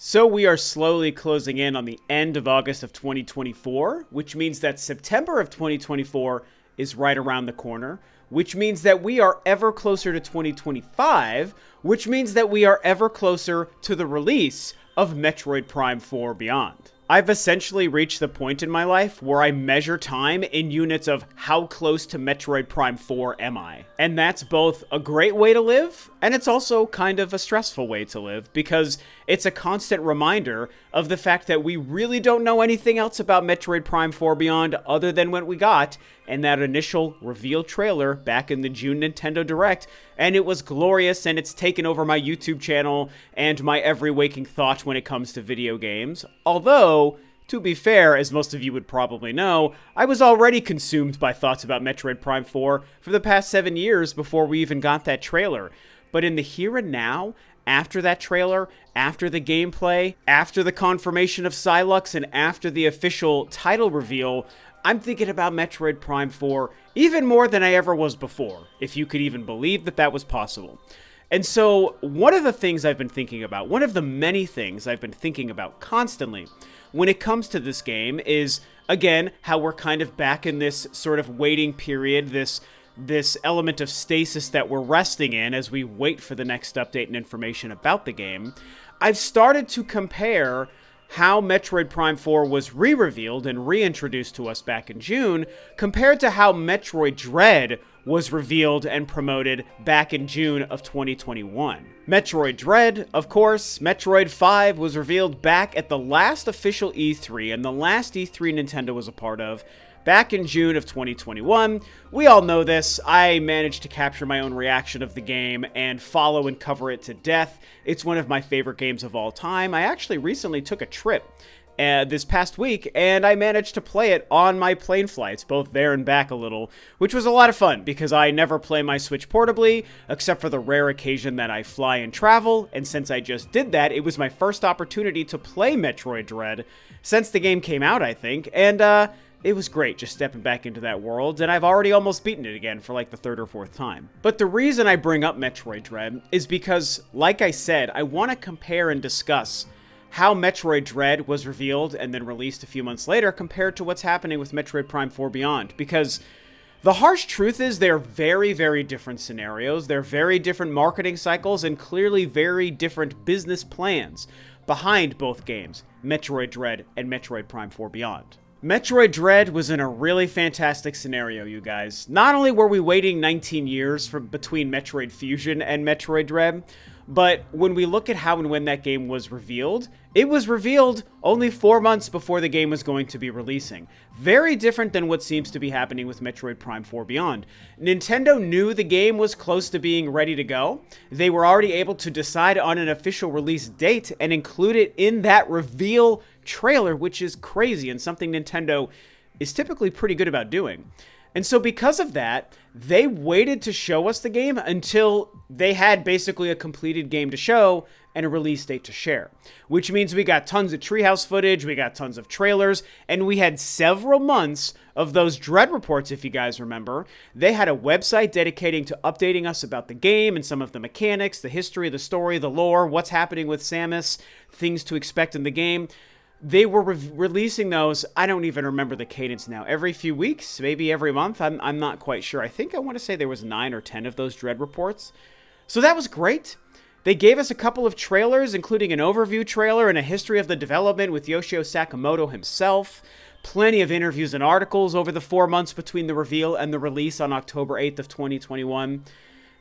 So we are slowly closing in on the end of August of 2024, which means that September of 2024 is right around the corner, which means that we are ever closer to 2025, which means that we are ever closer to the release of Metroid Prime 4 Beyond. I've essentially reached the point in my life where I measure time in units of how close to Metroid Prime 4 am I. And that's both a great way to live, and it's also kind of a stressful way to live, because it's a constant reminder of the fact that we really don't know anything else about Metroid Prime 4 Beyond other than what we got in that initial reveal trailer back in the June Nintendo Direct, and it was glorious, and it's taken over my YouTube channel and my every waking thought when it comes to video games. Although, to be fair, as most of you would probably know, I was already consumed by thoughts about Metroid Prime 4 for the past 7 years before we even got that trailer. But in the here and now, after that trailer, after the gameplay, after the confirmation of Silux, and after the official title reveal, I'm thinking about Metroid Prime 4 even more than I ever was before, if you could even believe that that was possible. And so, one of the things I've been thinking about, one of the many things I've been thinking about constantly when it comes to this game is, again, how we're kind of back in this sort of waiting period, this element of stasis that we're resting in as we wait for the next update and information about the game. I've started to compare how Metroid Prime 4 was re-revealed and reintroduced to us back in June compared to how Metroid Dread was revealed and promoted back in June of 2021. Metroid Dread, of course, Metroid 5 was revealed back at the last official E3 and the last E3 Nintendo was a part of, back in June of 2021. We all know this. I managed to capture my own reaction of the game and follow and cover it to death. It's one of my favorite games of all time. I actually recently took a trip this past week, and I managed to play it on my plane flights, both there and back a little, which was a lot of fun because I never play my Switch portably, except for the rare occasion that I fly and travel, and since I just did that, it was my first opportunity to play Metroid Dread since the game came out, I think, and it was great just stepping back into that world, and I've already almost beaten it again for like the third or fourth time. But the reason I bring up Metroid Dread is because, like I said, I want to compare and discuss how Metroid Dread was revealed and then released a few months later compared to what's happening with Metroid Prime 4 Beyond. Because the harsh truth is they're very, very different scenarios, they're very different marketing cycles, and clearly very different business plans behind both games, Metroid Dread and Metroid Prime 4 Beyond. Metroid Dread was in a really fantastic scenario, you guys. Not only were we waiting 19 years between Metroid Fusion and Metroid Dread, but when we look at how and when that game was revealed, it was revealed only 4 months before the game was going to be releasing. Very different than what seems to be happening with Metroid Prime 4 Beyond. Nintendo knew the game was close to being ready to go. They were already able to decide on an official release date and include it in that reveal trailer, which is crazy and something Nintendo is typically pretty good about doing. And so because of that, they waited to show us the game until they had basically a completed game to show and a release date to share. Which means we got tons of treehouse footage, we got tons of trailers, and we had several months of those Dread reports, if you guys remember. They had a website dedicating to updating us about the game and some of the mechanics, the history, the story, the lore, what's happening with Samus, things to expect in the game. They were releasing those, I don't even remember the cadence now, every few weeks, maybe every month, I'm not quite sure. I think I want to say there was 9 or 10 of those Dread reports. So that was great. They gave us a couple of trailers, including an overview trailer and a history of the development with Yoshio Sakamoto himself. Plenty of interviews and articles over the 4 months between the reveal and the release on October 8th of 2021.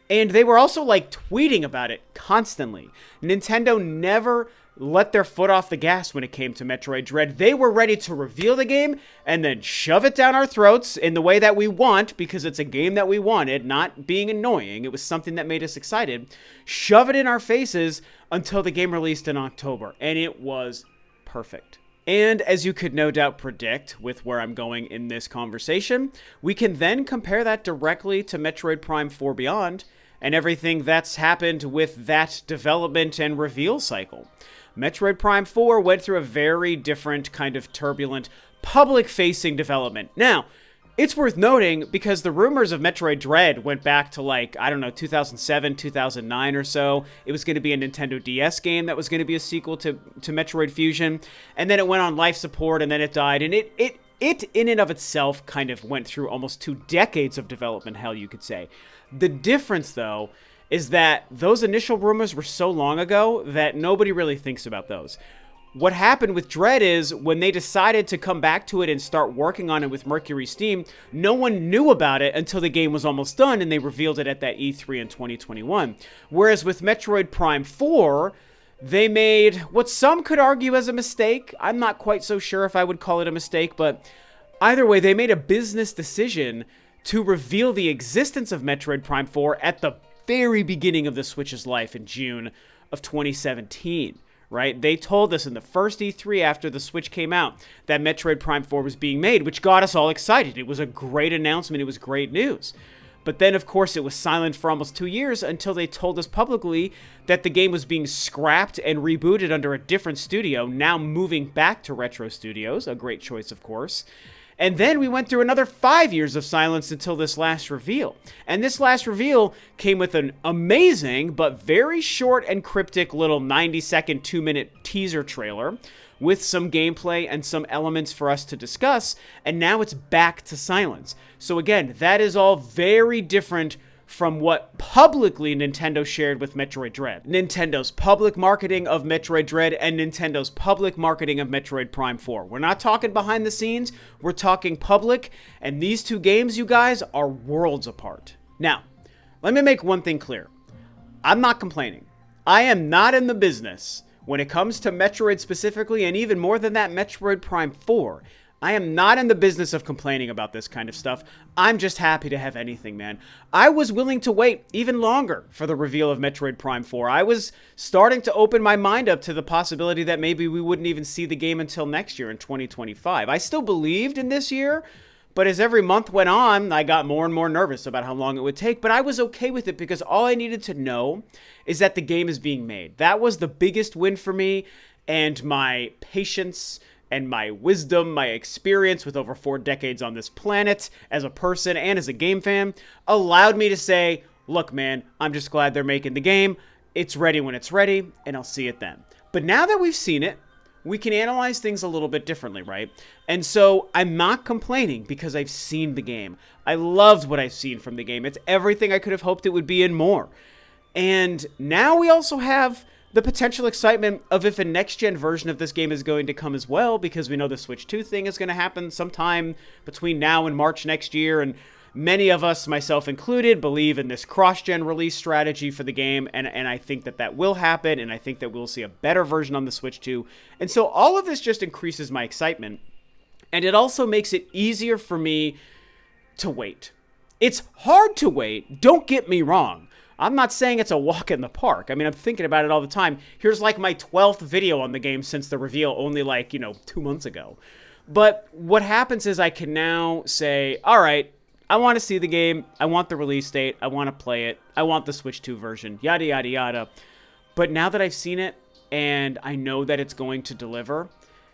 And they were also like tweeting about it constantly. Nintendo never let their foot off the gas when it came to Metroid Dread. They were ready to reveal the game and then shove it down our throats in the way that we want, because it's a game that we wanted, not being annoying. It was something that made us excited. Shove it in our faces until the game released in October, and it was perfect. And as you could no doubt predict with where I'm going in this conversation, we can then compare that directly to Metroid Prime 4 Beyond and everything that's happened with that development and reveal cycle. Metroid Prime 4 went through a very different kind of turbulent public-facing development. Now, It's worth noting because the rumors of Metroid Dread went back to like, I don't know, 2007, 2009 or so. It was going to be a Nintendo DS game that was going to be a sequel to Metroid Fusion. And then it went on life support and then it died. And it in and of itself kind of went through almost 2 decades of development hell, you could say. The difference, though, is that those initial rumors were so long ago that nobody really thinks about those. What happened with Dread is when they decided to come back to it and start working on it with Mercury Steam, no one knew about it until the game was almost done and they revealed it at that E3 in 2021. Whereas with Metroid Prime 4, they made what some could argue as a mistake. I'm not quite so sure if I would call it a mistake, but either way, they made a business decision to reveal the existence of Metroid Prime 4 at the very beginning of the Switch's life in June of 2017. Right? They told us in the first E3 after the Switch came out that Metroid Prime 4 was being made, which got us all excited. It was a great announcement. It was great news. But then, of course, it was silent for almost 2 years until they told us publicly that the game was being scrapped and rebooted under a different studio, now moving back to Retro Studios, a great choice, of course. And then we went through another 5 years of silence until this last reveal. And this last reveal came with an amazing but very short and cryptic little 90-second, 2-minute teaser trailer with some gameplay and some elements for us to discuss. And now it's back to silence. So again, that is all very different from what publicly Nintendo shared with Metroid Dread. Nintendo's public marketing of Metroid Dread and Nintendo's public marketing of Metroid Prime 4. We're not talking behind the scenes, we're talking public, and these 2 games, you guys, are worlds apart. Now, let me make one thing clear. I'm not complaining. I am not in the business, when it comes to Metroid specifically, and even more than that, Metroid Prime 4. I am not in the business of complaining about this kind of stuff. I'm just happy to have anything, man. I was willing to wait even longer for the reveal of Metroid Prime 4. I was starting to open my mind up to the possibility that maybe we wouldn't even see the game until next year in 2025. I still believed in this year, but as every month went on, I got more and more nervous about how long it would take. But I was okay with it because all I needed to know is that the game is being made. That was the biggest win for me, and my patience and my wisdom, my experience with over 4 decades on this planet as a person and as a game fan allowed me to say, look, man, I'm just glad they're making the game. It's ready when it's ready, and I'll see it then. But now that we've seen it, we can analyze things a little bit differently, right? And so I'm not complaining because I've seen the game. I loved what I've seen from the game. It's everything I could have hoped it would be and more. And now we also have the potential excitement of if a next-gen version of this game is going to come as well, because we know the Switch 2 thing is going to happen sometime between now and March next year, and many of us, myself included, believe in this cross-gen release strategy for the game, and I think that that will happen, and I think that we'll see a better version on the Switch 2. And so all of this just increases my excitement, and it also makes it easier for me to wait. It's hard to wait, don't get me wrong. I'm not saying it's a walk in the park. I mean, I'm thinking about it all the time. Here's like my 12th video on the game since the reveal only 2 months ago. But what happens is I can now say, all right, I want to see the game. I want the release date. I want to play it. I want the Switch 2 version, yada, yada, yada. But now that I've seen it and I know that it's going to deliver,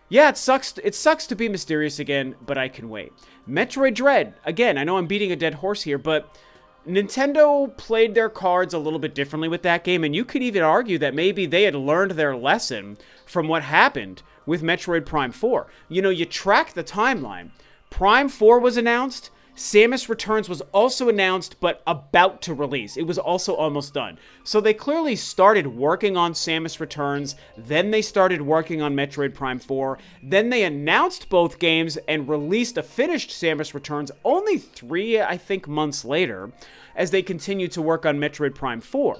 yeah, it sucks to be mysterious again, but I can wait. Metroid Dread, again, I know I'm beating a dead horse here, but Nintendo played their cards a little bit differently with that game, and you could even argue that maybe they had learned their lesson from what happened with Metroid Prime 4. You know, you track the timeline. Prime 4 was announced, Samus Returns was also announced, but about to release. It was also almost done. So they clearly started working on Samus Returns, then they started working on Metroid Prime 4, then they announced both games and released a finished Samus Returns only 3, I think, months later, as they continued to work on Metroid Prime 4.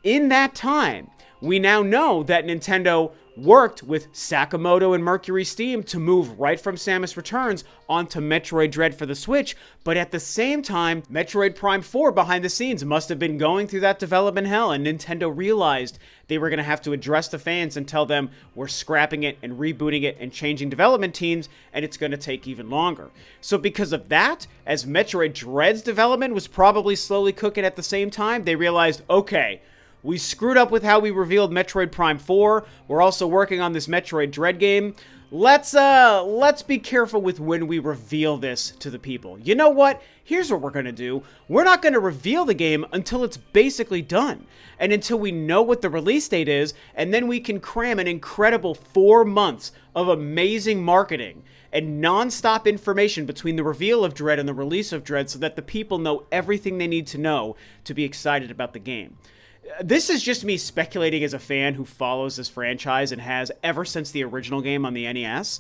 In that time, we now know that Nintendo worked with Sakamoto and Mercury Steam to move right from Samus Returns onto Metroid Dread for the Switch, but at the same time, Metroid Prime 4 behind the scenes must have been going through that development hell, and Nintendo realized they were going to have to address the fans and tell them we're scrapping it and rebooting it and changing development teams, and it's going to take even longer. So because of that, as Metroid Dread's development was probably slowly cooking at the same time, they realized, okay, We screwed up with how we revealed Metroid Prime 4. We're also working on this Metroid Dread game. Let's be careful with when we reveal this to the people. You know what? Here's what we're going to do. We're not going to reveal the game until it's basically done. And until we know what the release date is, and then we can cram an incredible 4 months of amazing marketing and non-stop information between the reveal of Dread and the release of Dread so that the people know everything they need to know to be excited about the game. This is just me speculating as a fan who follows this franchise and has ever since the original game on the NES.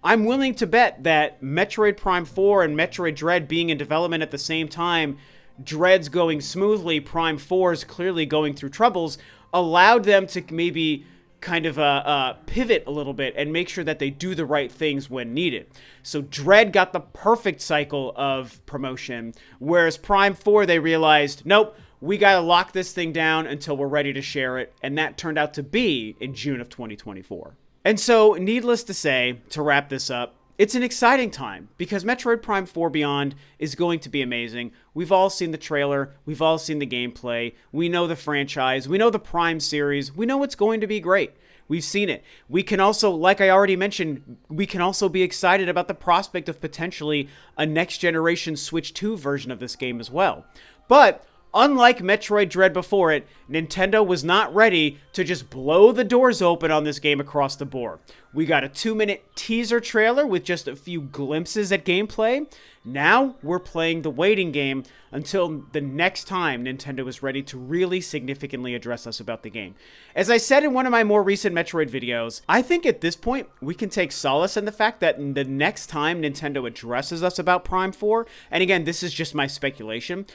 I'm willing to bet that Metroid Prime 4 and Metroid Dread being in development at the same time, Dread's going smoothly, Prime 4's clearly going through troubles, allowed them to maybe kind of pivot a little bit and make sure that they do the right things when needed. So Dread got the perfect cycle of promotion, whereas Prime 4, they realized, nope, we got to lock this thing down until we're ready to share it, and that turned out to be in June of 2024. And so, needless to say, to wrap this up, it's an exciting time, because Metroid Prime 4 Beyond is going to be amazing. We've all seen the trailer, we've all seen the gameplay, we know the franchise, we know the Prime series, we know it's going to be great. We've seen it. We can also, like I already mentioned, we can also be excited about the prospect of potentially a next-generation Switch 2 version of this game as well. But unlike Metroid Dread before it, Nintendo was not ready to just blow the doors open on this game across the board. We got a 2-minute teaser trailer with just a few glimpses at gameplay. Now we're playing the waiting game until the next time Nintendo is ready to really significantly address us about the game. As I said in one of my more recent Metroid videos, I think at this point we can take solace in the fact that the next time Nintendo addresses us about Prime 4, and again, this is just my speculation,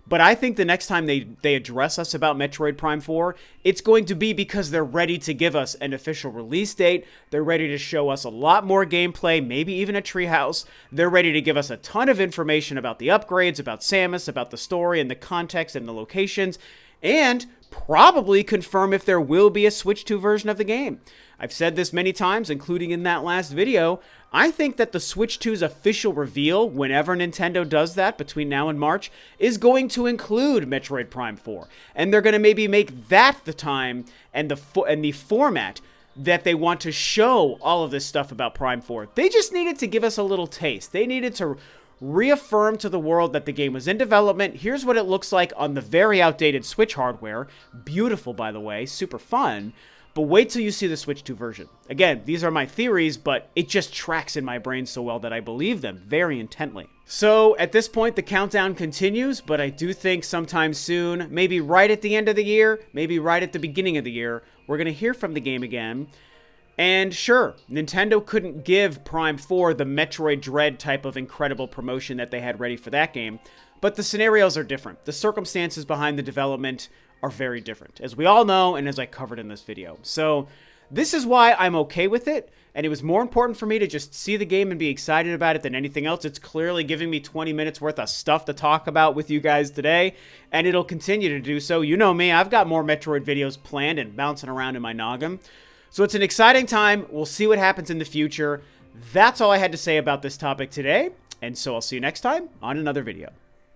but I think the next time they address us about Metroid Prime 4, it's going to be because they're ready to give us an official release date. They're ready to show us a lot more gameplay, maybe even a treehouse. They're ready to give us a ton of information about the upgrades, about Samus, about the story and the context and the locations, and probably confirm if there will be a Switch 2 version of the game. I've said this many times, including in that last video. I think that the Switch 2's official reveal, whenever Nintendo does that between now and March, is going to include Metroid Prime 4. And they're going to maybe make that the time and the format that they want to show all of this stuff about Prime 4. They just needed to give us a little taste. They needed to reaffirm to the world that the game was in development. Here's what it looks like on the very outdated Switch hardware. Beautiful, by the way. Super fun. But wait till you see the Switch 2 version. Again, these are my theories, but it just tracks in my brain so well that I believe them very intently. So at this point, the countdown continues, but I do think sometime soon, maybe right at the end of the year, maybe right at the beginning of the year, we're going to hear from the game again. And sure, Nintendo couldn't give Prime 4 the Metroid Dread type of incredible promotion that they had ready for that game, but the scenarios are different. The circumstances behind the development are very different, as we all know and as I covered in this video. So this is why I'm okay with it, and it was more important for me to just see the game and be excited about it than anything else. It's clearly giving me 20 minutes worth of stuff to talk about with you guys today, and it'll continue to do so. You know me, I've got more Metroid videos planned and bouncing around in my noggin. So it's an exciting time. We'll see what happens in the future. That's all I had to say about this topic today, and so I'll see you next time on another video.